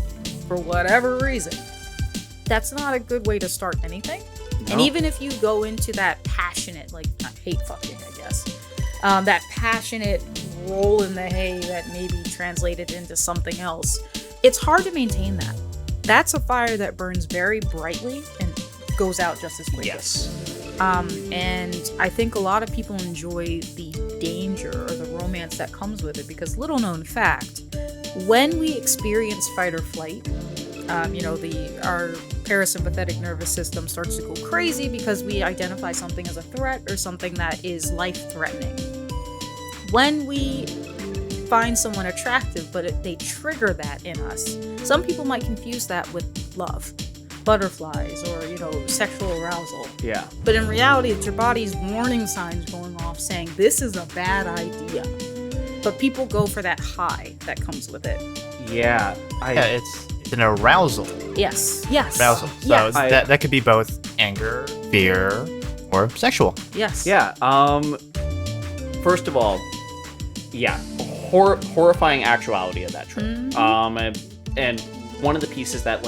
for whatever reason, that's not a good way to start anything. No. And even if you go into that passionate, like not hate fucking, I guess, that passionate roll in the hay that maybe translated into something else, it's hard to maintain that. That's a fire that burns very brightly and goes out just as quickly. Yes. And I think a lot of people enjoy the danger or the romance that comes with it because, little known fact, when we experience fight or flight, our parasympathetic nervous system starts to go crazy because we identify something as a threat or something that is life-threatening. When we find someone attractive, but they trigger that in us. Some people might confuse that with love, butterflies, or, you know, sexual arousal. Yeah. But in reality, it's your body's warning signs going off saying, this is a bad idea. But people go for that high that comes with it. Yeah. It's an arousal. Yes. Arousal. So Yes. that could be both anger, fear, or sexual. Yes. Yeah. First of all, yeah, horrifying actuality of that trope. And one of the pieces that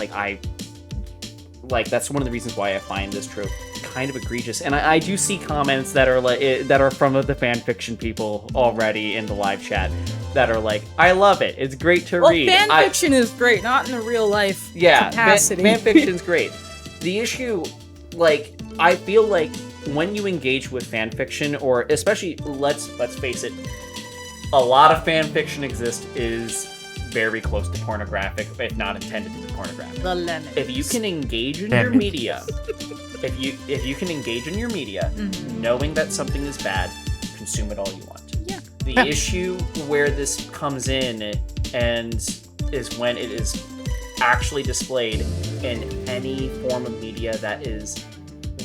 that's one of the reasons why I find this trope kind of egregious. And I do see comments that are from the fan fiction people already in the live chat that are like, I love it. It's great to read. Well, fan fiction is great, not in the real life capacity. Fan fiction's great. The issue, I feel like when you engage with fan fiction, or especially, let's face it, a lot of fan fiction is very close to pornographic, if not intended to be pornographic. The lemon. If you can engage in your media, if you can engage in your media, knowing that something is bad, consume it all you want. Yeah. The issue where this comes in and is when it is actually displayed in any form of media that is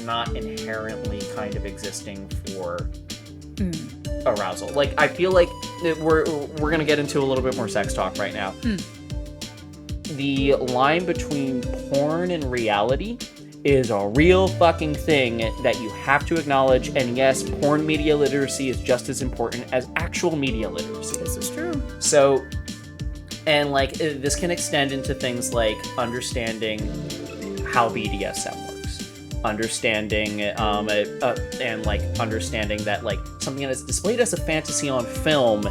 not inherently kind of existing for arousal. I feel like we're gonna get into a little bit more sex talk right now. The line between porn and reality is a real fucking thing that you have to acknowledge. And yes, porn media literacy is just as important as actual media literacy. This is true. So, and this can extend into things like understanding how BDSM works, understanding understanding that something that is displayed as a fantasy on film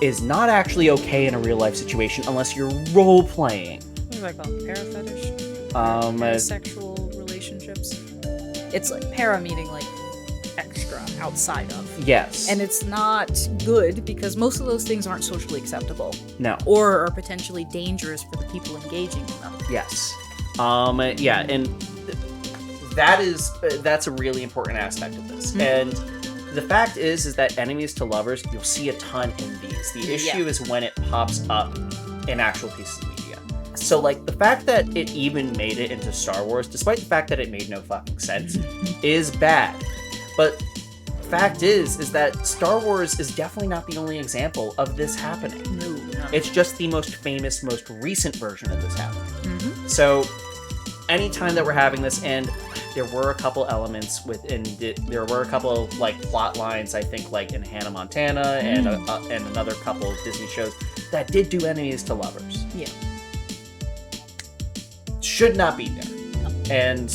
is not actually okay in a real life situation unless you're role playing. What is that called? Parafetish? Parasexual relationships. It's para meaning extra, outside of. Yes. And it's not good because most of those things aren't socially acceptable. No. Or are potentially dangerous for the people engaging in them. Yes. Yeah, and that's a really important aspect of this. And the fact is that enemies to lovers, you'll see a ton in these. The issue is when it pops up in actual pieces of media. So, the fact that it even made it into Star Wars, despite the fact that it made no fucking sense, is bad. But fact is that Star Wars is definitely not the only example of this happening. No. It's just the most famous, most recent version of this happening. So, anytime that we're having this, and there were a couple elements within there were a couple of plot lines, I think, in Hannah Montana and another couple of Disney shows that did do enemies to lovers. Yeah. Should not be there. And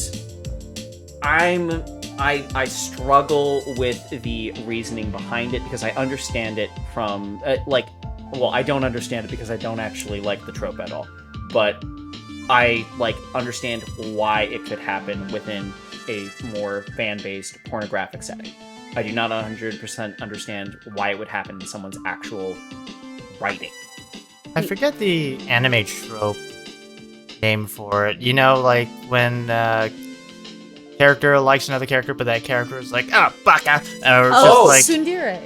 I struggle with the reasoning behind it because I understand it from I don't understand it because I don't actually like the trope at all. But I understand why it could happen within a more fan-based pornographic setting. I do not 100% understand why it would happen in someone's actual writing. I forget the anime trope name for it. You know, when character likes another character, but that character is baka, or Tsundere.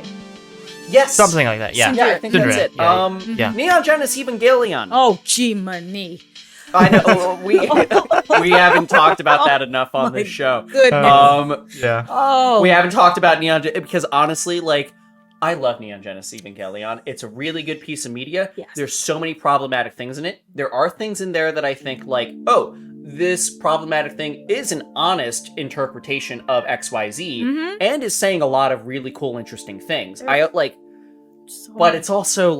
Yes, something like that. Yeah, I think that's it. Yeah. Neon Genesis Evangelion. Oh, gee, money. I know we haven't talked about that enough on this show. Goodness. Yeah. Oh. We haven't talked about Neon because honestly, I love Neon Genesis Evangelion. It's a really good piece of media. Yes. There's so many problematic things in it. There are things in there that I think this problematic thing is an honest interpretation of XYZ and is saying a lot of really cool, interesting things. But it's also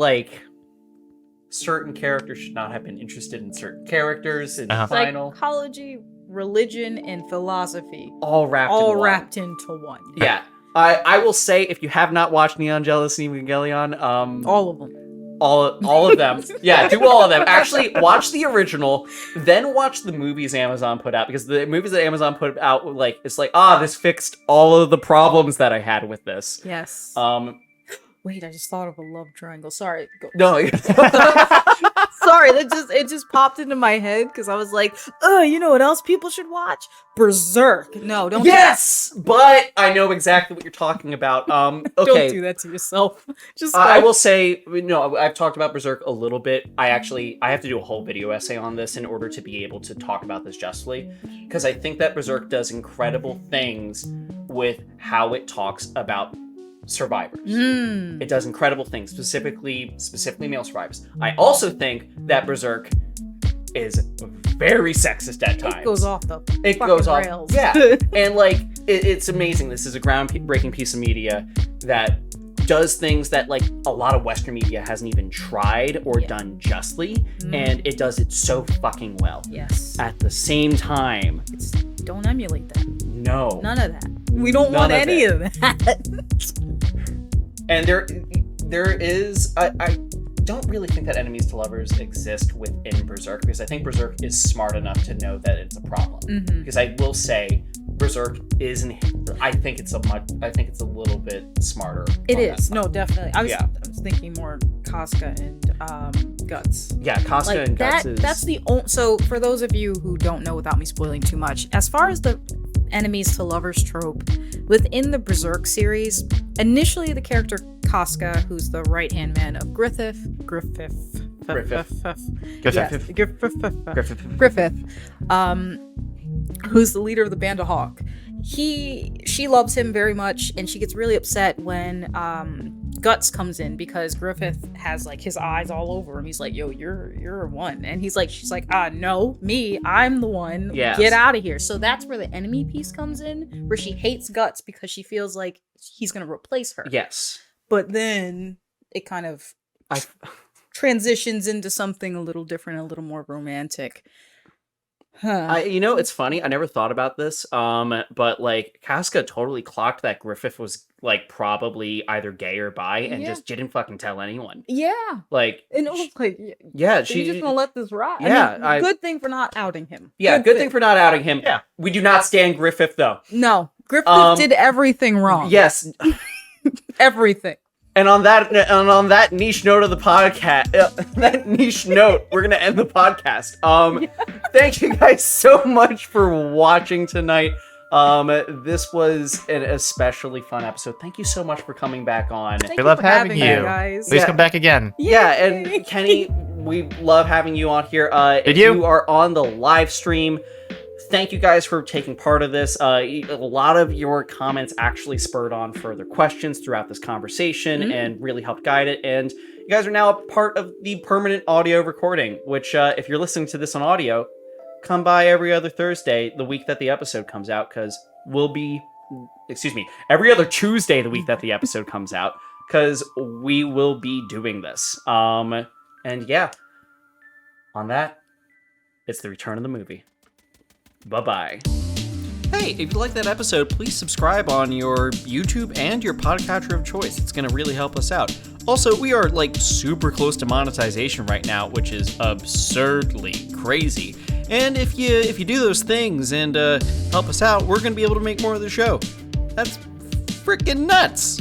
certain characters should not have been interested in certain characters in final. Psychology, religion, and philosophy All wrapped into one. Yeah. I will say, if you have not watched Neon Genesis Evangelion, all of them. All of them. Yeah, do all of them. Actually, watch the original, then watch the movies Amazon put out, because the movies that Amazon put out, it's this fixed all of the problems that I had with this. Yes. Wait, I just thought of a love triangle. Sorry. Go. No. Sorry, it just popped into my head because I was like, you know what else people should watch? Berserk. No, don't. Yes, but I know exactly what you're talking about. Okay. Don't do that to yourself. Just I will say, no, I've talked about Berserk a little bit. I have to do a whole video essay on this in order to be able to talk about this justly, because I think that Berserk does incredible things with how it talks about survivors. It does incredible things, specifically male survivors. I also think that Berserk is very sexist at times. It goes off the rails. Yeah. And like it's amazing. This is a groundbreaking piece of media that does things that like a lot of Western media hasn't even tried or done justly, and it does it so fucking well. Yes. At the same time, don't emulate that. no. None of that. We don't want any of that. And there is I don't really think that enemies to lovers exist within Berserk, because I think Berserk is smart enough to know that it's a problem. Because I will say Berserk I think it's a little bit smarter. It is. No, definitely. I was thinking more Casca and Guts. Yeah, Casca and Guts is... That's the only... So for those of you who don't know, without me spoiling too much, as far as the enemies to lovers trope within the Berserk series, initially the character Casca, who's the right-hand man of Griffith, who's the leader of the Band of Hawk. She loves him very much, and she gets really upset when Guts comes in, because Griffith has like his eyes all over him. He's like, yo, you're one. And she's like, no, me, I'm the one. Yes. Get out of here. So that's where the enemy piece comes in, where she hates Guts because she feels like he's gonna replace her. Yes. But then it kind of transitions into something a little different, a little more romantic. It's funny. I never thought about this. But like Casca totally clocked that Griffith was like probably either gay or bi, and just didn't fucking tell anyone. Yeah. Like, and it was like, she's just gonna let this ride. Yeah. Good thing for not outing him. Yeah, good thing for not outing him. Yeah. We do not stand Griffith though. No, Griffith did everything wrong. Yes. Everything. And on that niche note of the podcast, we're gonna end the podcast. Thank you guys so much for watching tonight. This was an especially fun episode. Thank you so much for coming back on. We love having you guys. Please come back again. Yeah, and Kenny, we love having you on here. If you are on the live stream, thank you guys for taking part of this. A lot of your comments actually spurred on further questions throughout this conversation and really helped guide it. And you guys are now a part of the permanent audio recording, which if you're listening to this on audio, come by every other Thursday, the week that the episode comes out, because every other Tuesday, the week that the episode comes out, because we will be doing this. And yeah, on that, it's the return of the movie. Bye-bye. Hey, if you like that episode, please subscribe on your YouTube and your podcatcher of choice. It's going to really help us out. Also, we are like super close to monetization right now, which is absurdly crazy. And if you do those things and help us out, we're going to be able to make more of the show. That's freaking nuts.